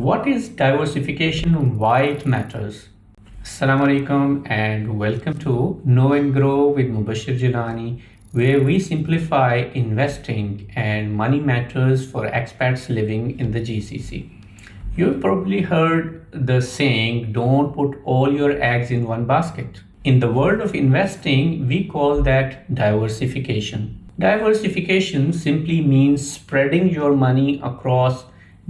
what is diversification and why it matters? Assalamu alaikum and welcome to Know and Grow with Mubashir Jilani, where we simplify investing and money matters for expats living in the GCC. You've probably heard the saying, don't put all your eggs in one basket. In the world of investing, we call that diversification. Diversification simply means spreading your money across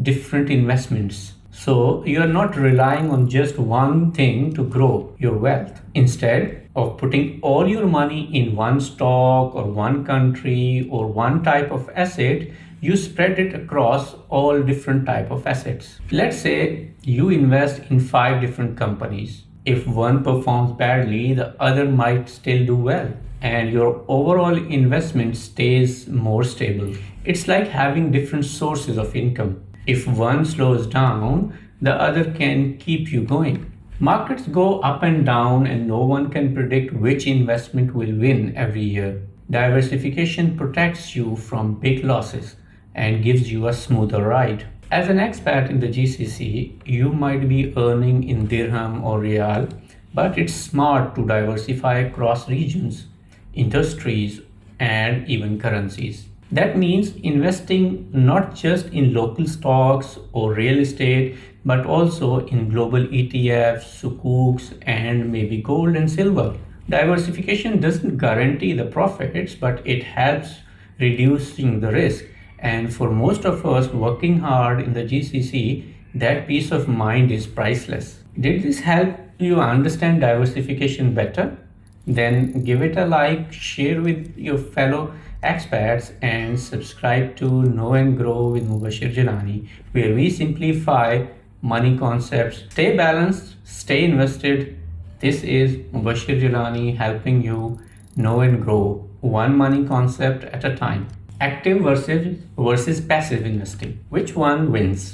different investments. So you are not relying on just one thing to grow your wealth. Instead of putting all your money in one stock or one country or one type of asset, you spread it across all different type of assets. Let's say you invest in 5 different companies. If one performs badly, the other might still do well, and your overall investment stays more stable. It's like having different sources of income. If one slows down, the other can keep you going. Markets go up and down, and no one can predict which investment will win every year. Diversification protects you from big losses and gives you a smoother ride. As an expat in the GCC, you might be earning in dirham or real, but it's smart to diversify across regions, industries, and even currencies. That means investing not just in local stocks or real estate, but also in global ETFs, sukuks, and maybe gold and silver. Diversification doesn't guarantee the profits, but it helps reducing the risk. And for most of us working hard in the GCC, that peace of mind is priceless. Did this help you understand diversification better? Then give it a like, share with your fellow expats, and subscribe to Know and Grow with Mubashir Jilani, where we simplify money concepts. Stay balanced, stay invested. This is Mubashir Jilani helping you know and grow one money concept at a time. Active versus passive investing. Which one wins?